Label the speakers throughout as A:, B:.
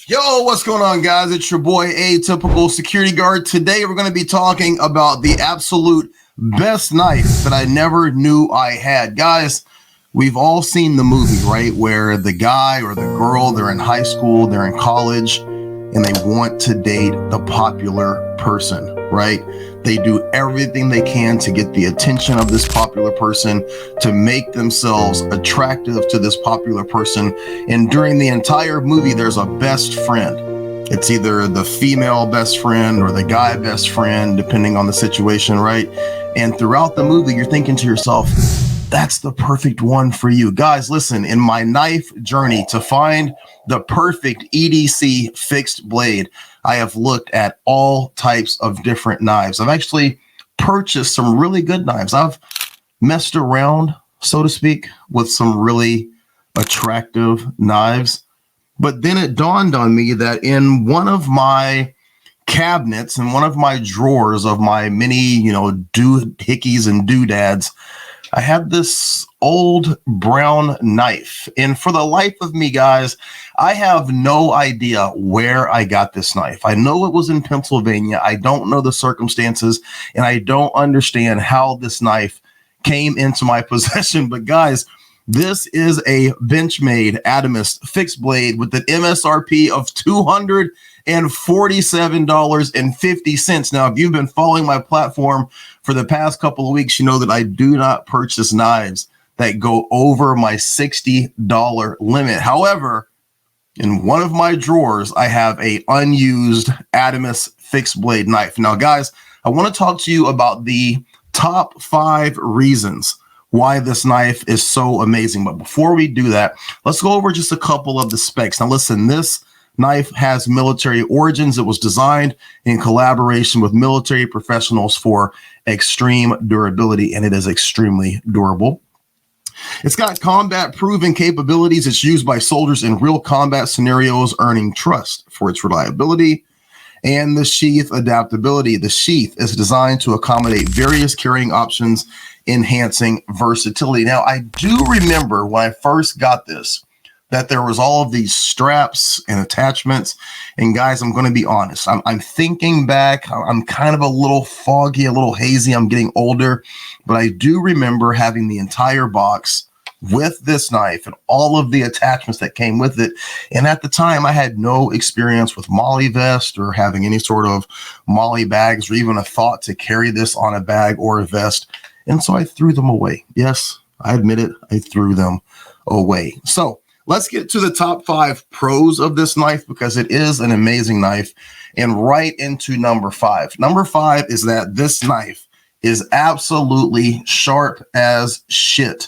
A: Yo, what's going on, guys? It's your boy, Atypical Security Guard. Today, we're going to be talking about the absolute best knife that I never knew I had. Guys, we've all seen the movie, right? Where the guy or the girl, they're in high school, they're in college, and they want to date the popular person, right? They do everything they can to get the attention of this popular person, to make themselves attractive to this popular person. And during the entire movie, there's a best friend. It's either the female best friend or the guy best friend, depending on the situation, right? And throughout the movie, you're thinking to yourself, that's the perfect one for you. Guys, listen, in my knife journey to find the perfect EDC fixed blade, I have looked at all types of different knives. I've actually purchased some really good knives. I've messed around, so to speak, with some really attractive knives. But then it dawned on me that in one of my cabinets, in one of my drawers of my many, doohickeys and doodads, I had this old brown knife. And for the life of me, guys, I have no idea where I got this knife. I know it was in Pennsylvania. I don't know the circumstances, and I don't understand how this knife came into my possession. But guys, this is a Benchmade Adamas fixed blade with an MSRP of $247.50. Now, if you've been following my platform for the past couple of weeks, you know that I do not purchase knives that go over my $60 limit. However, in one of my drawers, I have a unused Adamas fixed blade knife. Now, guys, I want to talk to you about the top 5 reasons why this knife is so amazing. But before we do that, let's go over just a couple of the specs. Now, listen, this knife has military origins. It was designed in collaboration with military professionals for extreme durability, and it is extremely durable. It's got combat-proven capabilities. It's used by soldiers in real combat scenarios, earning trust for its reliability. And the sheath adaptability. The sheath is designed to accommodate various carrying options, enhancing versatility. Now, I do remember when I first got this, that there was all of these straps and attachments. And guys, I'm going to be honest. I'm thinking back. I'm kind of a little foggy, a little hazy. I'm getting older. But I do remember having the entire box with this knife and all of the attachments that came with it. And at the time, I had no experience with MOLLE vest or having any sort of MOLLE bags or even a thought to carry this on a bag or a vest. And so I threw them away. Yes, I admit it. I threw them away. So let's get to the top 5 pros of this knife, because it is an amazing knife. And right into number 5. Number 5 is that this knife is absolutely sharp as shit.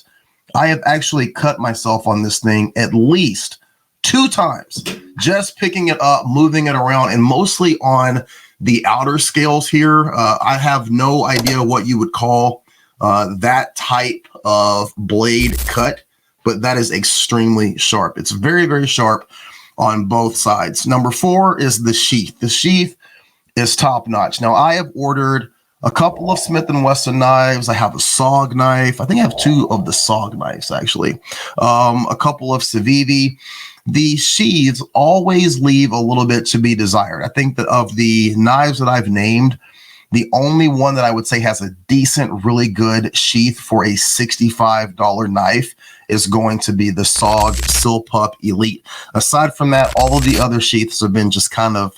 A: I have actually cut myself on this thing at least 2 times, just picking it up, moving it around, and mostly on the outer scales here. I have no idea what you would call that type of blade cut, but that is extremely sharp. It's very, very sharp on both sides. Number 4 is the sheath. The sheath is top notch. Now, I have ordered a couple of Smith & Wesson knives. I have a SOG knife. I think I have 2 of the SOG knives, actually. A couple of Civivi. The sheaths always leave a little bit to be desired. I think that of the knives that I've named, the only one that I would say has a decent, really good sheath for a $65 knife is going to be the SOG Silpup Elite. Aside from that, all of the other sheaths have been just kind of,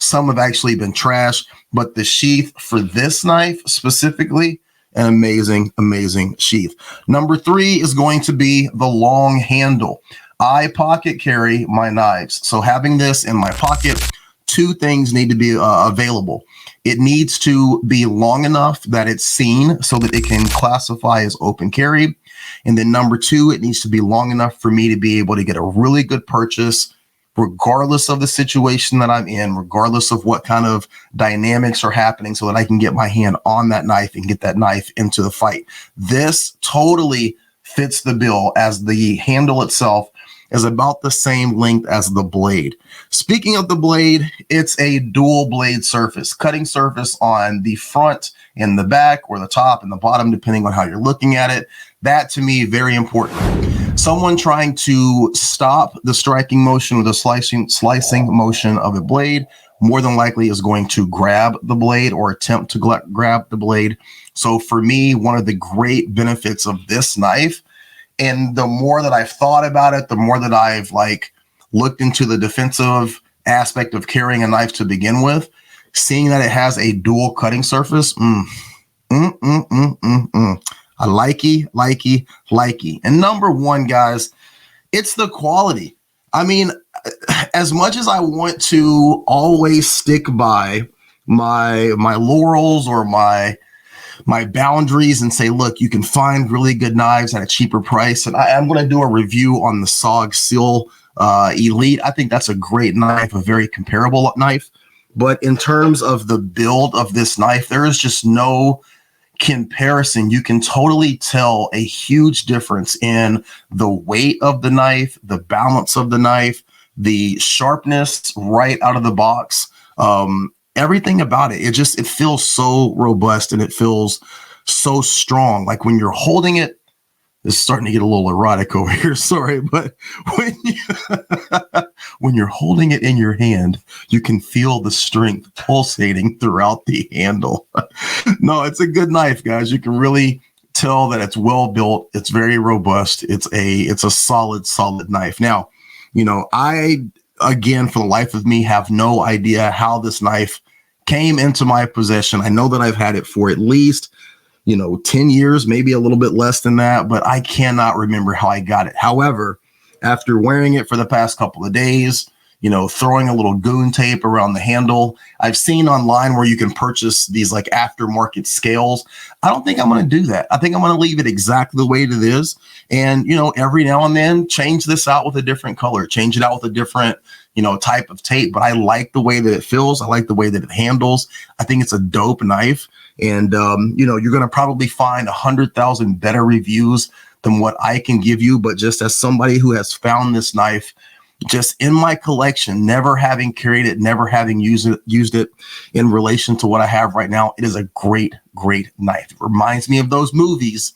A: some have actually been trash, but the sheath for this knife specifically, an amazing, amazing sheath. Number 3 is going to be the long handle. I pocket carry my knives. So having this in my pocket, 2 things need to be available. It needs to be long enough that it's seen so that it can classify as open carry. And then number 2, it needs to be long enough for me to be able to get a really good purchase, regardless of the situation that I'm in, regardless of what kind of dynamics are happening, so that I can get my hand on that knife and get that knife into the fight. This totally fits the bill, as the handle itself is about the same length as the blade. Speaking of the blade, it's a dual blade surface, cutting surface on the front and the back, or the top and the bottom, depending on how you're looking at it. That, to me, very important. Someone trying to stop the striking motion or the slicing motion of a blade more than likely is going to grab the blade or attempt to grab the blade. So for me, one of the great benefits of this knife, and the more that I've thought about it, the more that I've like looked into the defensive aspect of carrying a knife to begin with, seeing that it has a dual cutting surface, I likey. And number one, guys, it's the quality. I mean, as much as I want to always stick by my laurels or my boundaries and say, look, you can find really good knives at a cheaper price. And I'm going to do a review on the SOG Seal Elite. I think that's a great knife, a very comparable knife. But in terms of the build of this knife, there is just no comparison. You can totally tell a huge difference in the weight of the knife, the balance of the knife, the sharpness right out of the box. Everything about it. It feels so robust and it feels so strong. Like when you're holding it, it's starting to get a little erotic over here. Sorry, but when you're holding it in your hand, you can feel the strength pulsating throughout the handle. No, it's a good knife, guys. You can really tell that it's well built. It's very robust. It's a solid knife. Now, I, again, for the life of me, have no idea how this knife came into my possession. I know that I've had it for at least 10 years, maybe a little bit less than that, but I cannot remember how I got it. However, after wearing it for the past couple of days, throwing a little goon tape around the handle, I've seen online where you can purchase these like aftermarket scales. I don't think I'm going to do that. I think I'm going to leave it exactly the way it is. And, every now and then change this out with a different color, change it out with a different, type of tape. But I like the way that it feels. I like the way that it handles. I think it's a dope knife. And, you're going to probably find 100,000 better reviews than what I can give you. But just as somebody who has found this knife just in my collection, never having carried it, never having used it in relation to what I have right now, it is a great knife. It reminds me of those movies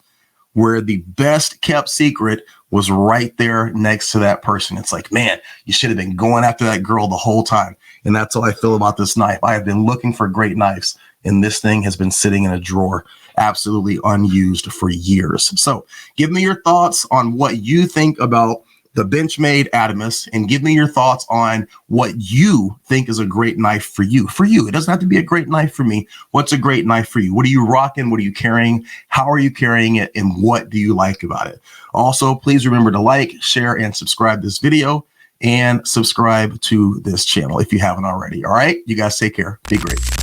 A: where the best kept secret was right there next to that person. It's like, man, you should have been going after that girl the whole time. And that's how I feel about this knife. I have been looking for great knives, and this thing has been sitting in a drawer, absolutely unused for years. So give me your thoughts on what you think about the Benchmade Adamas, and give me your thoughts on what you think is a great knife for you. For you, it doesn't have to be a great knife for me. What's a great knife for you? What are you rocking? What are you carrying? How are you carrying it? And what do you like about it? Also, please remember to like, share, and subscribe this video, and subscribe to this channel if you haven't already. All right, you guys take care. Be great.